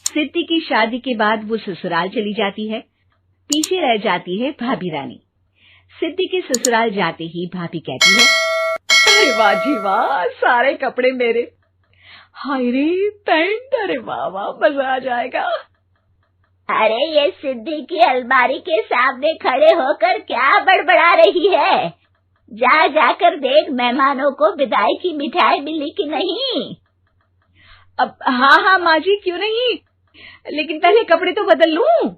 सिद्धि की शादी के बाद वो ससुराल चली जाती है। पीछे रह जाती है भाभी रानी। सिद्धि के ससुराल जाते ही भाभी कहती है, अरे वाह जी वाह, सारे कपड़े मेरे। हाय रे पैंट, अरे वाह वाह, मजा आ जाएगा। अरे ये सिद्धि की अलमारी के सामने खड़े होकर क्या बड़बड़ा रही है? जाकर देख मेहमानों को विदाई की मिठाई मिली कि नहीं। अब हाँ माँ जी, क्यों नहीं, लेकिन पहले कपड़े तो बदल लूं।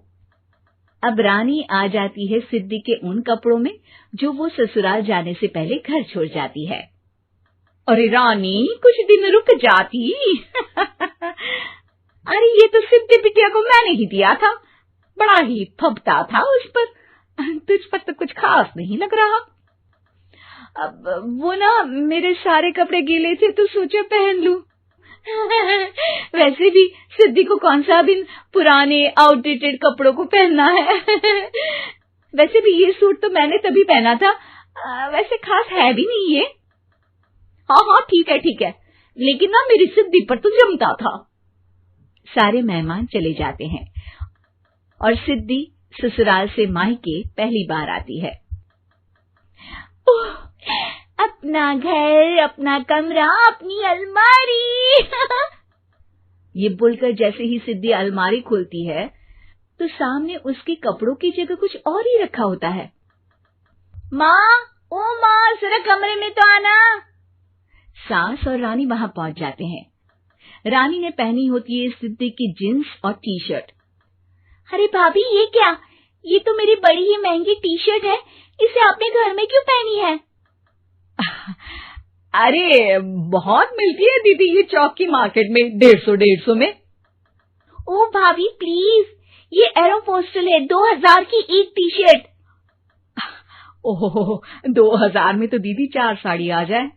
अब रानी आ जाती है सिद्धि के उन कपड़ों में जो वो ससुराल जाने से पहले घर छोड़ जाती है। अरे रानी, कुछ दिन रुक जाती। अरे ये तो सिद्धि बिटिया को मैंने ही दिया था, बड़ा ही फबता था उस पर, तुझ पर तो कुछ खास नहीं लग रहा। अब वो ना मेरे सारे कपड़े गीले थे तो सोचा पहन लूं। वैसे भी सिद्धि को कौन सा भी पुराने आउटडेटेड कपड़ों को पहनना है। वैसे भी ये सूट तो मैंने तभी पहना था, वैसे खास है भी नहीं ये। हाँ ठीक है, लेकिन ना मेरी सिद्धि पर तो जमता था। सारे मेहमान चले जाते हैं और सिद्धि ससुराल से मायके पहली बार आती है। अपना घर, अपना कमरा, अपनी अलमारी। ये बोलकर जैसे ही सिद्धि अलमारी खोलती है तो सामने उसके कपड़ों की जगह कुछ और ही रखा होता है। माँ, जरा कमरे में तो आना। सास और रानी वहां पहुंच जाते हैं। रानी ने पहनी होती है सिद्धि की जींस और टी शर्ट। अरे भाभी, ये क्या? ये तो मेरी बड़ी ही महंगी टी शर्ट है, इसे आपने घर में क्यों पहनी है? अरे बहुत मिलती है दीदी ये चौक की मार्केट में, 150 में। ओ भाभी प्लीज, ये एरोपोस्टल है, 2000 की एक टी शर्ट। ओहो, 2000 में तो दीदी 4 साड़ी आ जाए।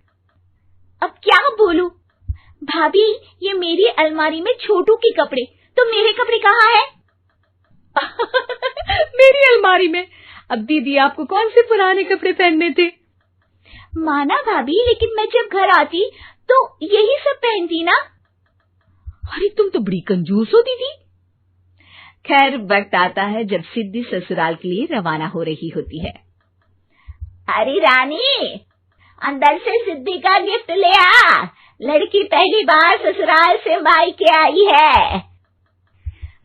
अब क्या बोलूं भाभी, ये मेरी अलमारी में छोटू के कपड़े, तो मेरे कपड़े कहाँ हैं? मेरी अलमारी में। अब दीदी आपको कौन से पुराने कपड़े पहनने थे? माना भाभी, लेकिन मैं जब घर आती तो यही सब पहनती ना। अरे तुम तो बड़ी कंजूस हो दीदी। खैर, वक्त आता है जब सिद्धि ससुराल के लिए रवाना हो रही होती है। अरे रानी, अंदर से सिद्धि का गिफ्ट ले आ, लड़की पहली बार ससुराल से मायके आई है।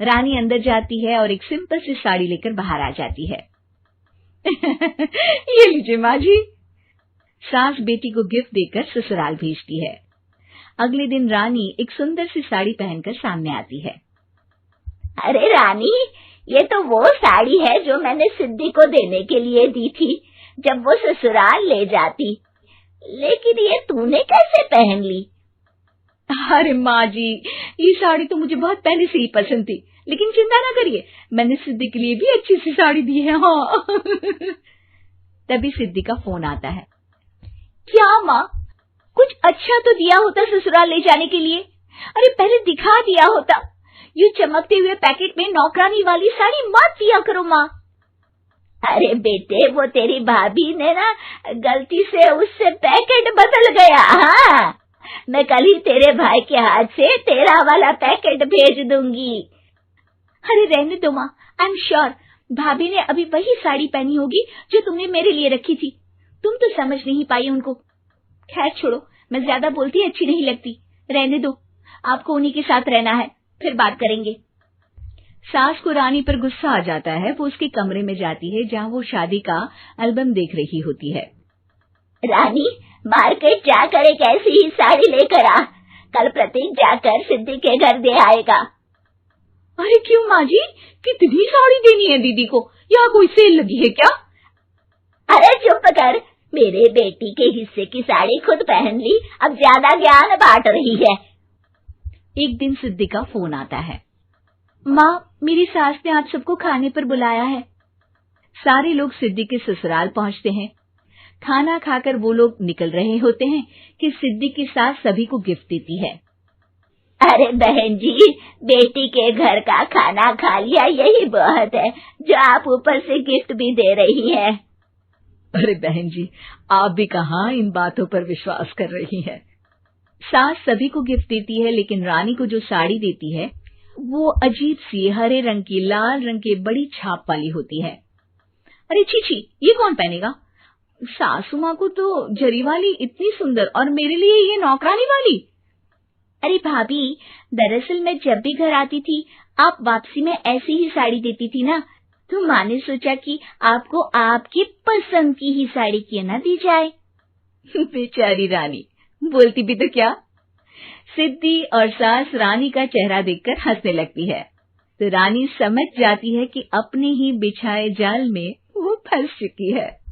रानी अंदर जाती है और एक सिंपल सी साड़ी लेकर बाहर आ जाती है। ये लीजिए माँ जी। सास बेटी को गिफ्ट देकर ससुराल भेजती है। अगले दिन रानी एक सुंदर सी साड़ी पहनकर सामने आती है। अरे रानी, ये तो वो साड़ी है जो मैंने सिद्धि को देने के लिए दी थी जब वो ससुराल ले जाती, लेकिन ये तूने कैसे पहन ली? अरे माँ जी, ये साड़ी तो मुझे बहुत पहले से ही पसंद थी, लेकिन चिंता ना करिए, मैंने सिद्धि के लिए भी अच्छी सी साड़ी दी है। हाँ। तभी सिद्धि का फोन आता है। क्या माँ, कुछ अच्छा तो दिया होता ससुराल ले जाने के लिए, अरे पहले दिखा दिया होता। ये चमकते हुए पैकेट में नौकरानी वाली साड़ी मत दिया करो माँ। अरे बेटे, वो तेरी भाभी ने ना गलती से उससे पैकेट बदल गया। हाँ, मैं कल ही तेरे भाई के हाथ से तेरा वाला पैकेट भेज दूंगी। अरे रहने दो माँ, आई एम श्योर भाभी ने अभी वही साड़ी पहनी होगी जो तुमने मेरे लिए रखी थी, तुम तो समझ नहीं पाई उनको। खैर छोड़ो, मैं ज्यादा बोलती अच्छी नहीं लगती, रहने दो, आपको उन्हीं के साथ रहना है, फिर बात करेंगे। सास को रानी पर गुस्सा आ जाता है। वो उसके कमरे में जाती है जहाँ वो शादी का एल्बम देख रही होती है। रानी, मार्केट जाकर एक ऐसी ही साड़ी लेकर आ, कल प्रतीक जाकर सिद्धि के घर दे आएगा। अरे क्यों माँ जी, कितनी साड़ी देनी है दीदी को? यहाँ कोई सेल लगी है क्या? अरे चुप कर, मेरे बेटी के हिस्से की साड़ी खुद पहन ली, अब ज्यादा ज्ञान बांट रही है। एक दिन सिद्धि का फोन आता है। माँ, मेरी सास ने आप सबको खाने पर बुलाया है। सारे लोग सिद्धि के ससुराल पहुँचते हैं। खाना खाकर वो लोग निकल रहे होते हैं कि सिद्धि की सास सभी को गिफ्ट देती है। अरे बहन जी, बेटी के घर का खाना खा लिया, यही बहुत है जो आप ऊपर से गिफ्ट भी दे रही है। अरे बहन जी, आप भी कहाँ इन बातों पर विश्वास कर रही हैं। सास सभी को गिफ्ट देती है, लेकिन रानी को जो साड़ी देती है वो अजीब सी हरे रंग की लाल रंग के बड़ी छाप वाली होती है। अरे छी, ये कौन पहनेगा? सासू माँ को तो जरी वाली इतनी सुंदर और मेरे लिए ये नौकरानी वाली। अरे भाभी, दरअसल मैं जब भी घर आती थी आप वापसी में ऐसी ही साड़ी देती थी ना, तो माँ ने सोचा कि आपको आपकी पसंद की ही साड़ी क्यों ना दी जाए। बेचारी रानी, बोलती भी तो क्या। सिद्धि और सास रानी का चेहरा देखकर हंसने लगती है, तो रानी समझ जाती है कि अपने ही बिछाए जाल में वो फंस चुकी है।